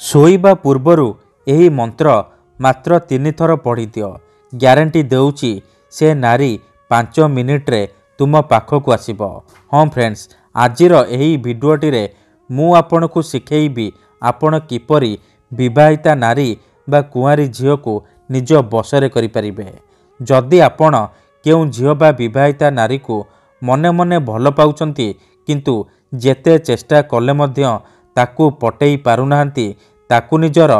ଶୋଇବା ପୂର୍ବରୁ ଏହି ମନ୍ତ୍ର ମାତ୍ର 3 ଥର ପଢ଼ି ଦିଅ। ଗ୍ୟାରେଣ୍ଟି ଦେଉଛି ସେ ନାରୀ 5 ମିନିଟ୍ରେ ତୁମ ପାଖକୁ ଆସିବ। ହଁ ଫ୍ରେଣ୍ଡସ୍, ଆଜିର ଏହି ଭିଡ଼ିଓଟିରେ ମୁଁ ଆପଣଙ୍କୁ ଶିଖେଇବି ଆପଣ କିପରି ବିବାହିତା ନାରୀ ବା କୁଆଁରୀ ଝିଅକୁ ନିଜ ବଶରେ କରିପାରିବେ। ଯଦି ଆପଣ କେଉଁ ଝିଅ ବା ବିବାହିତା ନାରୀକୁ ମନେ ମନେ ଭଲ ପାଉଛନ୍ତି କିନ୍ତୁ ଯେତେ ଚେଷ୍ଟା କଲେ ମଧ୍ୟ ତାକୁ ପଟେଇ ପାରୁନାହାନ୍ତି, ତାକୁ ନିଜର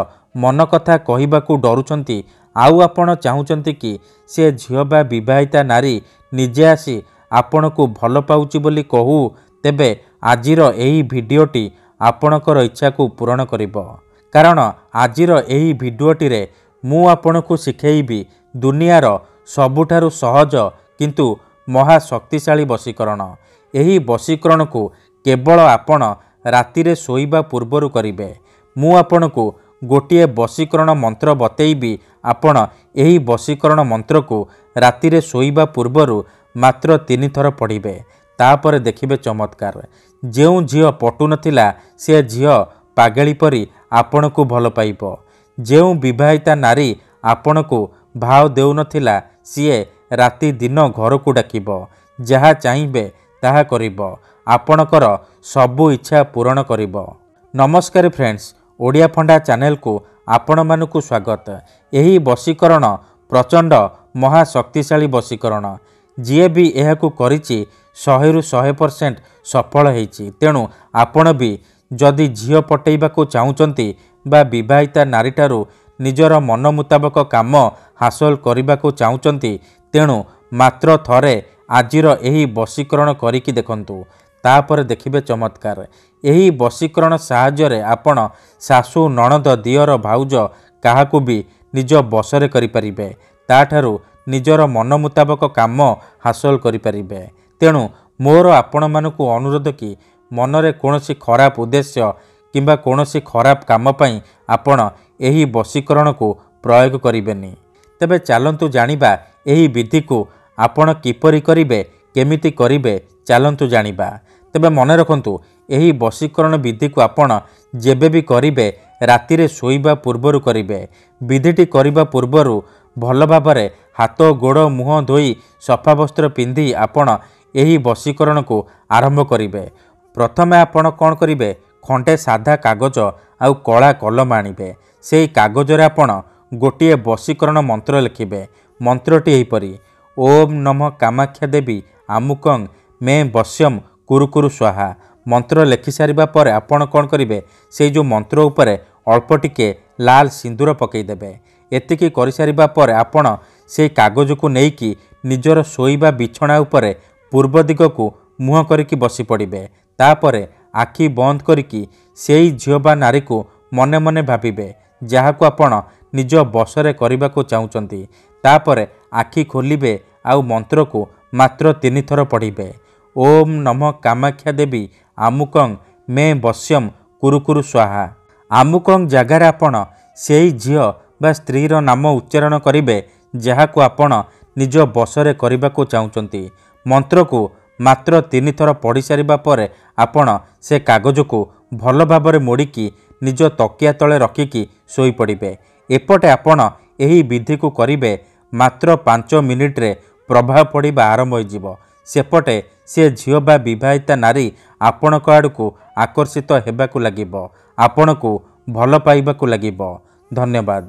ମନ କଥା କହିବାକୁ ଡରୁଛନ୍ତି, ଆଉ ଆପଣ ଚାହୁଁଛନ୍ତି କି ସେ ଝିଅ ବା ବିବାହିତା ନାରୀ ନିଜେ ଆସି ଆପଣଙ୍କୁ ଭଲ ପାଉଛି ବୋଲି କହୁ, ତେବେ ଆଜିର ଏହି ଭିଡ଼ିଓଟି ଆପଣଙ୍କର ଇଚ୍ଛାକୁ ପୂରଣ କରିବ। କାରଣ ଆଜିର ଏହି ଭିଡ଼ିଓଟିରେ ମୁଁ ଆପଣଙ୍କୁ ଶିଖେଇବି ଦୁନିଆର ସବୁଠାରୁ ସହଜ କିନ୍ତୁ ମହାଶକ୍ତିଶାଳୀ ବଶୀକରଣ। ଏହି ବଶୀକରଣକୁ କେବଳ ଆପଣ ରାତିରେ ଶୋଇବା ପୂର୍ବରୁ କରିବେ। ମୁଁ ଆପଣଙ୍କୁ ଗୋଟିଏ ବଶୀକରଣ ମନ୍ତ୍ର ବତେଇବି। ଆପଣ ଏହି ବଶୀକରଣ ମନ୍ତ୍ରକୁ ରାତିରେ ଶୋଇବା ପୂର୍ବରୁ ମାତ୍ର 3 ଥର ପଢ଼ିବେ। ତାପରେ ଦେଖିବେ ଚମତ୍କାର। ଯେଉଁ ଝିଅ ପଟୁନଥିଲା ସେ ଝିଅ ପାଗଳି ପରି ଆପଣଙ୍କୁ ଭଲ ପାଇବ। ଯେଉଁ ବିବାହିତା ନାରୀ ଆପଣଙ୍କୁ ଭାव ଦେଉନଥିଲା ସିଏ ରାତି ଦିନ ଘରକୁ ଡାକିବ। ଯାହା ଚାହିଁବେ ତାହା କରିବ। ଆପଣଙ୍କର ସବୁ ଇଚ୍ଛା ପୂରଣ କରିବ। ନମସ୍କାର ଫ୍ରେଣ୍ଡସ୍, ଓଡ଼ିଆ ଫଣ୍ଡା ଚ୍ୟାନେଲକୁ ଆପଣମାନଙ୍କୁ ସ୍ୱାଗତ। ଏହି ବଶୀକରଣ ପ୍ରଚଣ୍ଡ ମହାଶକ୍ତିଶାଳୀ ବଶୀକରଣ। ଯିଏ ବି ଏହାକୁ କରିଛି 100ରୁ 100% ସଫଳ ହେଇଛି। ତେଣୁ ଆପଣ ବି ଯଦି ଝିଅ ପଟେଇବାକୁ ଚାହୁଁଛନ୍ତି ବା ବିବାହିତା ନାରୀଠାରୁ ନିଜର ମନ ମୁତାବକ କାମ ହାସଲ କରିବାକୁ ଚାହୁଁଛନ୍ତି, ତେଣୁ ମାତ୍ର ଥରେ ଆଜିର ଏହି ବଶୀକରଣ କରିକି ଦେଖନ୍ତୁ। ତାପରେ ଦେଖିବେ ଚମତ୍କାର। ଏହି ବଶୀକରଣ ସାହାଯ୍ୟରେ ଆପଣ ଶାଶୁ, ନଣନ୍ଦ, ଦିଅର, ଭାଉଜ କାହାକୁ ବି ନିଜ ବଶରେ କରିପାରିବେ। ତାଠାରୁ ନିଜର ମନ ମୁତାବକ କାମ ହାସଲ କରିପାରିବେ। ତେଣୁ ମୋର ଆପଣମାନଙ୍କୁ ଅନୁରୋଧ କି ମନରେ କୌଣସି ଖରାପ ଉଦ୍ଦେଶ୍ୟ କିମ୍ବା କୌଣସି ଖରାପ କାମ ପାଇଁ ଆପଣ ଏହି ବଶୀକରଣକୁ ପ୍ରୟୋଗ କରିବେନି। ତେବେ ଚାଲନ୍ତୁ ଜାଣିବା ଏହି ବିଧିକୁ ଆପଣ କିପରି କରିବେ, କେମିତି କରିବେ, ଚାଲନ୍ତୁ ଜାଣିବା। ତେବେ ମନେ ରଖନ୍ତୁ, ଏହି ବଶୀକରଣ ବିଧିକୁ ଆପଣ ଯେବେ ବି କରିବେ ରାତିରେ ଶୋଇବା ପୂର୍ବରୁ କରିବେ। ବିଧିଟି କରିବା ପୂର୍ବରୁ ଭଲ ଭାବରେ ହାତ, ଗୋଡ଼, ମୁହଁ ଧୋଇ ସଫା ବସ୍ତ୍ର ପିନ୍ଧି ଆପଣ ଏହି ବଶୀକରଣକୁ ଆରମ୍ଭ କରିବେ। ପ୍ରଥମେ ଆପଣ କ'ଣ କରିବେ, ଖଣ୍ଡେ ସାଧା କାଗଜ ଆଉ କଳା କଲମ ଆଣିବେ। ସେହି କାଗଜରେ ଆପଣ ଗୋଟିଏ ବଶୀକରଣ ମନ୍ତ୍ର ଲେଖିବେ। ମନ୍ତ୍ରଟି ଏହିପରି: ଓମ୍ ନମଃ କାମାକ୍ଷା ଦେବୀ ଆମୁକଂ ମେ ବଶ୍ୟମ୍ କୁରୁ କୁରୁ ସ୍ୱାହା। ମନ୍ତ୍ର ଲେଖିସାରିବା ପରେ ଆପଣ କ'ଣ କରିବେ, ସେଇ ଯେଉଁ ମନ୍ତ୍ର ଉପରେ ଅଳ୍ପ ଟିକେ ଲାଲ ସିନ୍ଦୁର ପକାଇଦେବେ। ଏତିକି କରିସାରିବା ପରେ ଆପଣ ସେଇ କାଗଜକୁ ନେଇକି ନିଜର ଶୋଇବା ବିଛଣା ଉପରେ ପୂର୍ବ ଦିଗକୁ ମୁହଁ କରିକି ବସି ପଡ଼ିବେ। ତାପରେ ଆଖି ବନ୍ଦ କରିକି ସେଇ ଝିଅ ବା ନାରୀକୁ ମନେ ମନେ ଭାବିବେ ଯାହାକୁ ଆପଣ ନିଜ ବଶରେ କରିବାକୁ ଚାହୁଁଛନ୍ତି। ତାପରେ ଆଖି ଖୋଲିବେ ଆଉ ମନ୍ତ୍ରକୁ ମାତ୍ର 3 ଥର ପଢ଼ିବେ। ଓମ୍ ନମଃ କାମାକ୍ଷା ଦେବୀ ଆମୁକଂ ମେ ବଶ୍ୟମ୍ କୁରୁ କୁରୁ ସ୍ୱାହା। ଆମୁକଂ ଜାଗାରେ ଆପଣ ସେହି ଝିଅ ବା ସ୍ତ୍ରୀର ନାମ ଉଚ୍ଚାରଣ କରିବେ ଯାହାକୁ ଆପଣ ନିଜ ବଶରେ କରିବାକୁ ଚାହୁଁଛନ୍ତି। ମନ୍ତ୍ରକୁ ମାତ୍ର 3 ଥର ପଢ଼ି ସାରିବା ପରେ ଆପଣ ସେ କାଗଜକୁ ଭଲ ଭାବରେ ମୋଡ଼ିକି ନିଜ ତକିଆ ତଳେ ରଖିକି ଶୋଇପଡ଼ିବେ। ଏପଟେ ଆପଣ ଏହି ବିଧିକୁ କରିବେ ମାତ୍ର 5 ମିନିଟ୍ରେ ପ୍ରଭାବ ପଡ଼ିବା ଆରମ୍ଭ ହୋଇଯିବ। ସେପଟେ ସେ ଝିଅ ବା ବିବାହିତା ନାରୀ ଆପଣଙ୍କ ଆଡ଼କୁ ଆକର୍ଷିତ ହେବାକୁ ଲାଗିବ, ଆପଣଙ୍କୁ ଭଲ ପାଇବାକୁ ଲାଗିବ। ଧନ୍ୟବାଦ।